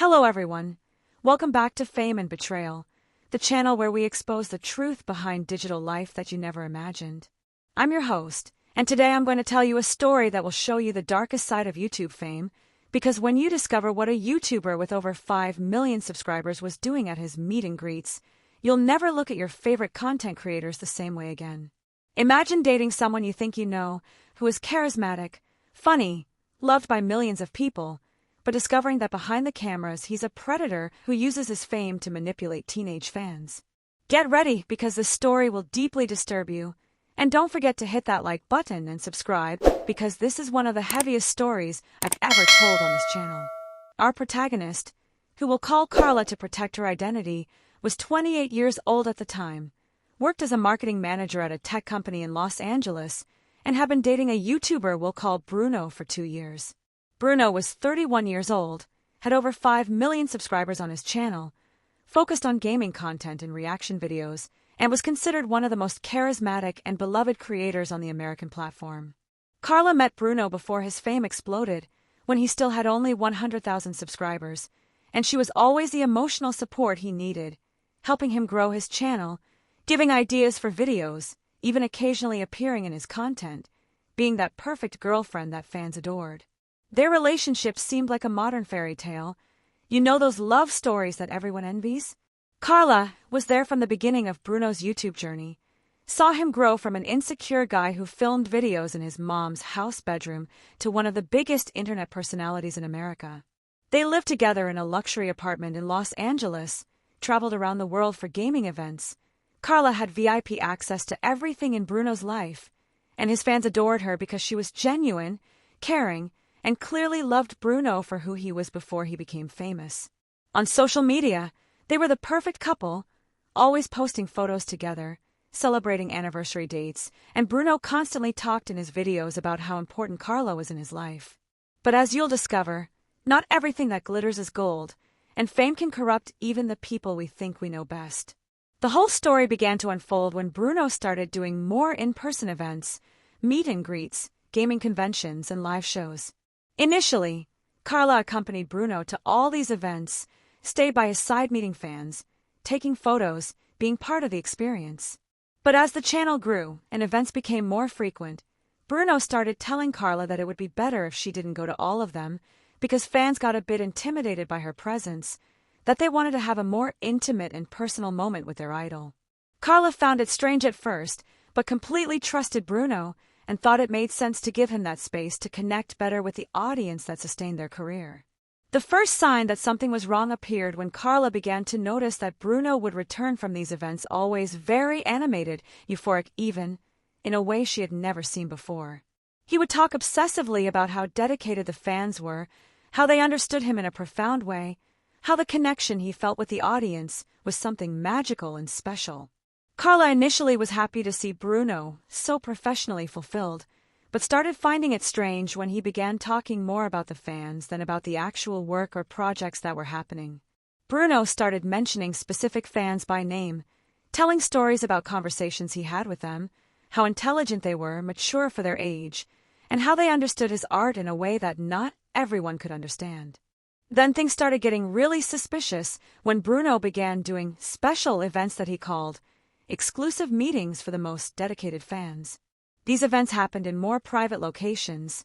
Hello everyone. Welcome back to Fame and Betrayal, the channel where we expose the truth behind digital life that you never imagined. I'm your host, and today I'm going to tell you a story that will show you the darkest side of YouTube fame, because when you discover what a YouTuber with over 5 million subscribers was doing at his meet and greets, you'll never look at your favorite content creators the same way again. Imagine dating someone you think you know, who is charismatic, funny, loved by millions of people, but discovering that behind the cameras he's a predator who uses his fame to manipulate teenage fans. Get ready, because this story will deeply disturb you. And don't forget to hit that like button and subscribe, because this is one of the heaviest stories I've ever told on this channel. Our protagonist, who we'll call Carla to protect her identity, was 28 years old at the time, worked as a marketing manager at a tech company in Los Angeles, and had been dating a YouTuber we'll call Bruno for 2 years. Bruno was 31 years old, had over 5 million subscribers on his channel, focused on gaming content and reaction videos, and was considered one of the most charismatic and beloved creators on the American platform. Carla met Bruno before his fame exploded, when he still had only 100,000 subscribers, and she was always the emotional support he needed, helping him grow his channel, giving ideas for videos, even occasionally appearing in his content, being that perfect girlfriend that fans adored. Their relationship seemed like a modern fairy tale. You know those love stories that everyone envies? Carla was there from the beginning of Bruno's YouTube journey, saw him grow from an insecure guy who filmed videos in his mom's house bedroom to one of the biggest internet personalities in America. They lived together in a luxury apartment in Los Angeles, traveled around the world for gaming events. Carla had VIP access to everything in Bruno's life, and his fans adored her because she was genuine, caring, and clearly loved Bruno for who he was before he became famous. On social media, they were the perfect couple, always posting photos together, celebrating anniversary dates, and Bruno constantly talked in his videos about how important Carla was in his life. But as you'll discover, not everything that glitters is gold, and fame can corrupt even the people we think we know best. The whole story began to unfold when Bruno started doing more in-person events, meet and greets, gaming conventions, and live shows. Initially, Carla accompanied Bruno to all these events, stayed by his side meeting fans, taking photos, being part of the experience. But as the channel grew and events became more frequent, Bruno started telling Carla that it would be better if she didn't go to all of them, because fans got a bit intimidated by her presence, that they wanted to have a more intimate and personal moment with their idol. Carla found it strange at first, but completely trusted Bruno and thought it made sense to give him that space to connect better with the audience that sustained their career. The first sign that something was wrong appeared when Carla began to notice that Bruno would return from these events always very animated, euphoric even, in a way she had never seen before. He would talk obsessively about how dedicated the fans were, how they understood him in a profound way, how the connection he felt with the audience was something magical and special. Carla initially was happy to see Bruno so professionally fulfilled, but started finding it strange when he began talking more about the fans than about the actual work or projects that were happening. Bruno started mentioning specific fans by name, telling stories about conversations he had with them, how intelligent they were, mature for their age, and how they understood his art in a way that not everyone could understand. Then things started getting really suspicious when Bruno began doing special events that he called exclusive meetings for the most dedicated fans. These events happened in more private locations,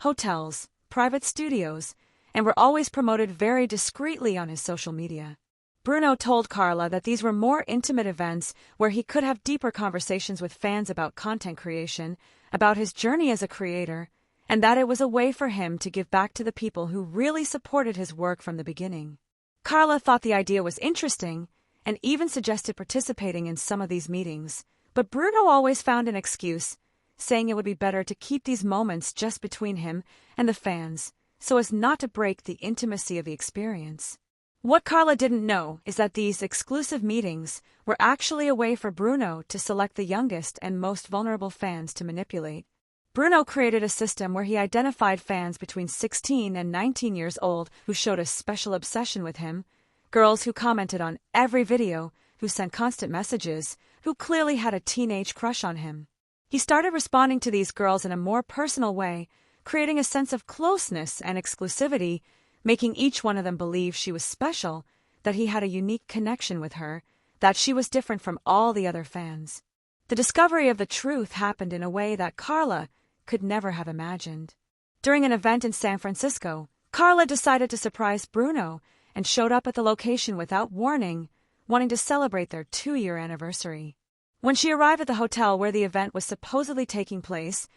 hotels, private studios, and were always promoted very discreetly on his social media. Bruno told Carla that these were more intimate events where he could have deeper conversations with fans about content creation, about his journey as a creator, and that it was a way for him to give back to the people who really supported his work from the beginning. Carla thought the idea was interesting, and even suggested participating in some of these meetings, but Bruno always found an excuse, saying it would be better to keep these moments just between him and the fans, so as not to break the intimacy of the experience. What Carla didn't know is that these exclusive meetings were actually a way for Bruno to select the youngest and most vulnerable fans to manipulate. Bruno created a system where he identified fans between 16 and 19 years old who showed a special obsession with him, girls who commented on every video, who sent constant messages, who clearly had a teenage crush on him. He started responding to these girls in a more personal way, creating a sense of closeness and exclusivity, making each one of them believe she was special, that he had a unique connection with her, that she was different from all the other fans. The discovery of the truth happened in a way that Carla could never have imagined. During an event in San Francisco, Carla decided to surprise Bruno and showed up at the location without warning, wanting to celebrate their 2-year anniversary. When she arrived at the hotel where the event was supposedly taking place,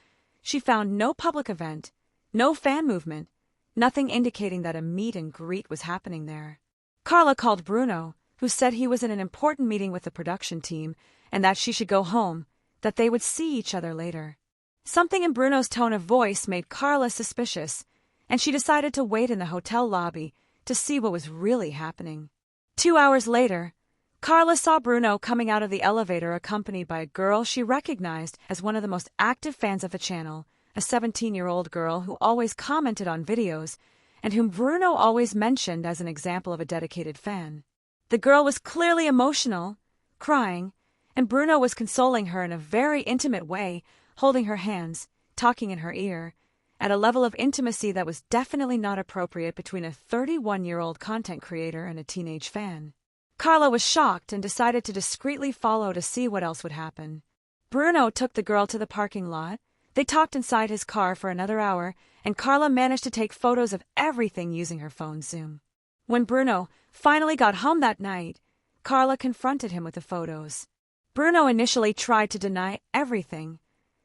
she found no public event, no fan movement, nothing indicating that a meet and greet was happening there. Carla called Bruno, who said he was in an important meeting with the production team and that she should go home, that they would see each other later. Something in Bruno's tone of voice made Carla suspicious, and she decided to wait in the hotel lobby to see what was really happening. 2 hours later, Carla saw Bruno coming out of the elevator accompanied by a girl she recognized as one of the most active fans of the channel, a 17-year-old girl who always commented on videos and whom Bruno always mentioned as an example of a dedicated fan. The girl was clearly emotional, crying, and Bruno was consoling her in a very intimate way, holding her hands, talking in her ear, at a level of intimacy that was definitely not appropriate between a 31-year-old content creator and a teenage fan. Carla was shocked and decided to discreetly follow to see what else would happen. Bruno took the girl to the parking lot. They talked inside his car for another hour, and Carla managed to take photos of everything using her phone's zoom. When Bruno finally got home that night, Carla confronted him with the photos. Bruno initially tried to deny everything,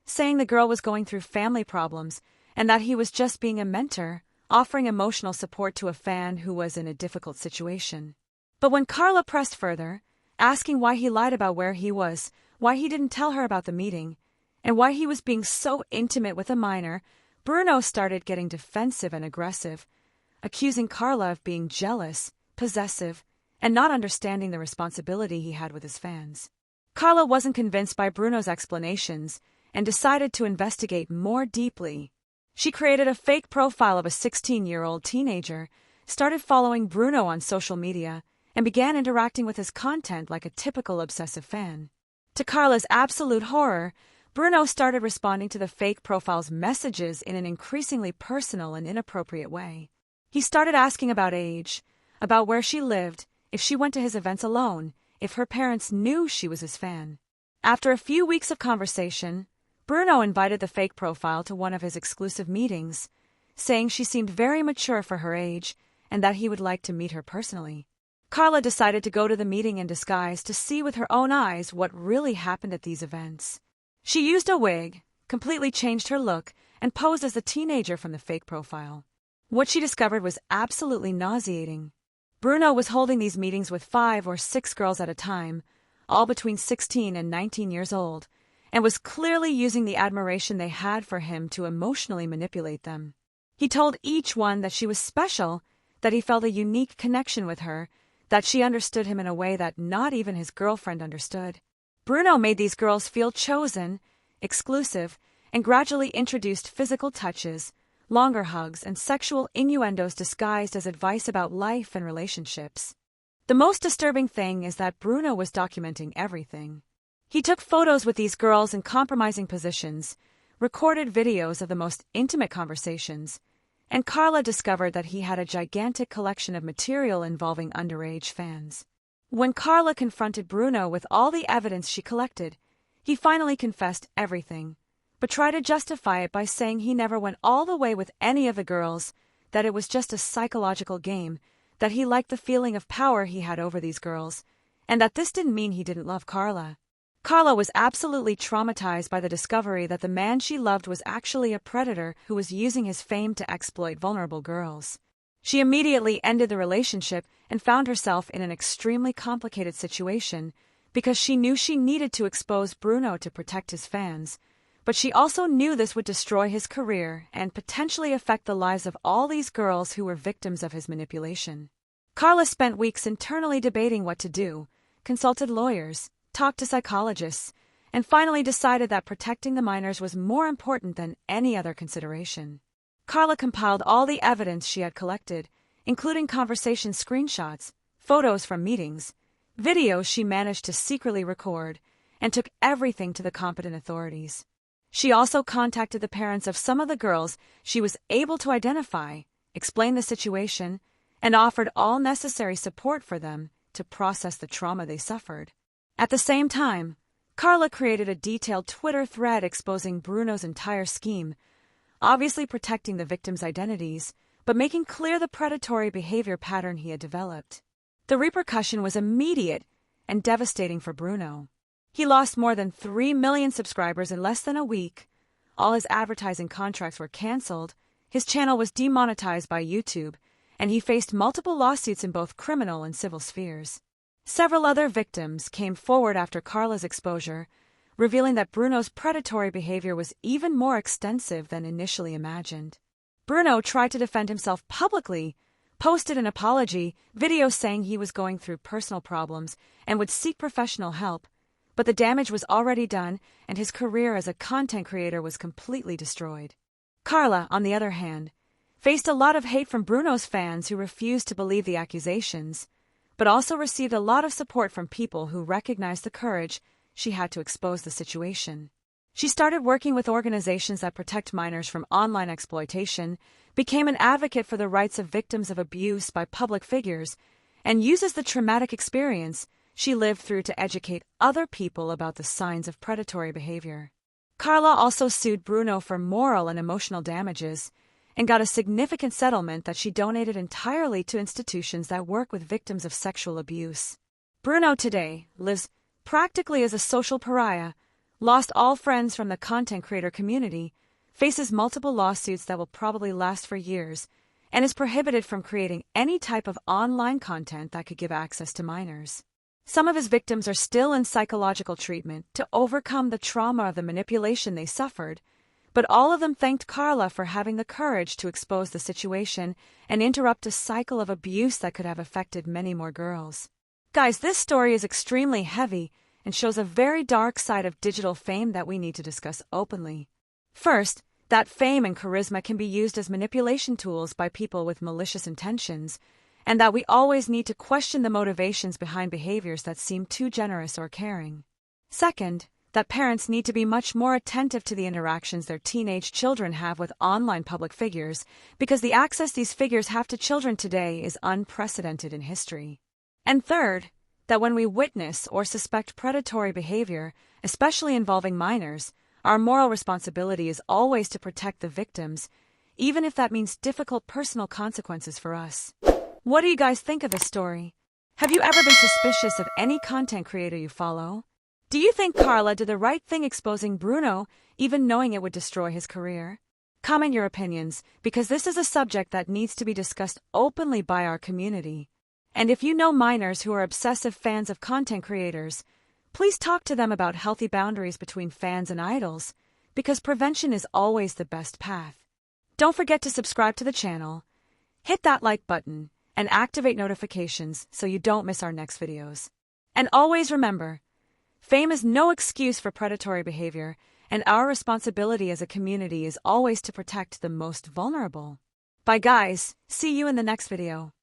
saying the girl was going through family problems and that he was just being a mentor, offering emotional support to a fan who was in a difficult situation. But when Carla pressed further, asking why he lied about where he was, why he didn't tell her about the meeting, and why he was being so intimate with a minor, Bruno started getting defensive and aggressive, accusing Carla of being jealous, possessive, and not understanding the responsibility he had with his fans. Carla wasn't convinced by Bruno's explanations and decided to investigate more deeply. She created a fake profile of a 16-year-old teenager, started following Bruno on social media, and began interacting with his content like a typical obsessive fan. To Carla's absolute horror, Bruno started responding to the fake profile's messages in an increasingly personal and inappropriate way. He started asking about age, about where she lived, if she went to his events alone, if her parents knew she was his fan. After a few weeks of conversation, Bruno invited the fake profile to one of his exclusive meetings, saying she seemed very mature for her age and that he would like to meet her personally. Carla decided to go to the meeting in disguise to see with her own eyes what really happened at these events. She used a wig, completely changed her look, and posed as the teenager from the fake profile. What she discovered was absolutely nauseating. Bruno was holding these meetings with 5 or 6 girls at a time, all between 16 and 19 years old, and was clearly using the admiration they had for him to emotionally manipulate them. He told each one that she was special, that he felt a unique connection with her, that she understood him in a way that not even his girlfriend understood. Bruno made these girls feel chosen, exclusive, and gradually introduced physical touches, longer hugs, and sexual innuendos disguised as advice about life and relationships. The most disturbing thing is that Bruno was documenting everything. He took photos with these girls in compromising positions, recorded videos of the most intimate conversations, and Carla discovered that he had a gigantic collection of material involving underage fans. When Carla confronted Bruno with all the evidence she collected, he finally confessed everything, but tried to justify it by saying he never went all the way with any of the girls, that it was just a psychological game, that he liked the feeling of power he had over these girls, and that this didn't mean he didn't love Carla. Carla was absolutely traumatized by the discovery that the man she loved was actually a predator who was using his fame to exploit vulnerable girls. She immediately ended the relationship and found herself in an extremely complicated situation because she knew she needed to expose Bruno to protect his fans, but she also knew this would destroy his career and potentially affect the lives of all these girls who were victims of his manipulation. Carla spent weeks internally debating what to do, consulted lawyers, talked to psychologists, and finally decided that protecting the minors was more important than any other consideration. Carla compiled all the evidence she had collected, including conversation screenshots, photos from meetings, videos she managed to secretly record, and took everything to the competent authorities. She also contacted the parents of some of the girls she was able to identify explained the situation, and offered all necessary support for them to process the trauma they suffered. At the same time, Carla created a detailed Twitter thread exposing Bruno's entire scheme, obviously protecting the victims' identities, but making clear the predatory behavior pattern he had developed. The repercussion was immediate and devastating for Bruno. He lost more than 3 million subscribers in less than a week. All his advertising contracts were canceled, his channel was demonetized by YouTube, and he faced multiple lawsuits in both criminal and civil spheres. Several other victims came forward after Carla's exposure, revealing that Bruno's predatory behavior was even more extensive than initially imagined. Bruno tried to defend himself publicly, posted an apology video saying he was going through personal problems and would seek professional help, but the damage was already done and his career as a content creator was completely destroyed. Carla, on the other hand, faced a lot of hate from Bruno's fans who refused to believe the accusations, but also received a lot of support from people who recognized the courage she had to expose the situation. She started working with organizations that protect minors from online exploitation, became an advocate for the rights of victims of abuse by public figures, and uses the traumatic experience she lived through to educate other people about the signs of predatory behavior. Carla also sued Bruno for moral and emotional damages, and got a significant settlement that she donated entirely to institutions that work with victims of sexual abuse. Bruno today lives practically as a social pariah, lost all friends from the content creator community, faces multiple lawsuits that will probably last for years, and is prohibited from creating any type of online content that could give access to minors. Some of his victims are still in psychological treatment to overcome the trauma of the manipulation they suffered, but all of them thanked Carla for having the courage to expose the situation and interrupt a cycle of abuse that could have affected many more girls. Guys, this story is extremely heavy and shows a very dark side of digital fame that we need to discuss openly. First, that fame and charisma can be used as manipulation tools by people with malicious intentions, and that we always need to question the motivations behind behaviors that seem too generous or caring. Second, that parents need to be much more attentive to the interactions their teenage children have with online public figures, because the access these figures have to children today is unprecedented in history. And third, that when we witness or suspect predatory behavior, especially involving minors, our moral responsibility is always to protect the victims, even if that means difficult personal consequences for us. What do you guys think of this story? Have you ever been suspicious of any content creator you follow? Do you think Carla did the right thing exposing Bruno, even knowing it would destroy his career? Comment your opinions, because this is a subject that needs to be discussed openly by our community. And if you know minors who are obsessive fans of content creators, please talk to them about healthy boundaries between fans and idols, because prevention is always the best path. Don't forget to subscribe to the channel, hit that like button, and activate notifications so you don't miss our next videos. And always remember, fame is no excuse for predatory behavior, and our responsibility as a community is always to protect the most vulnerable. Bye guys, see you in the next video.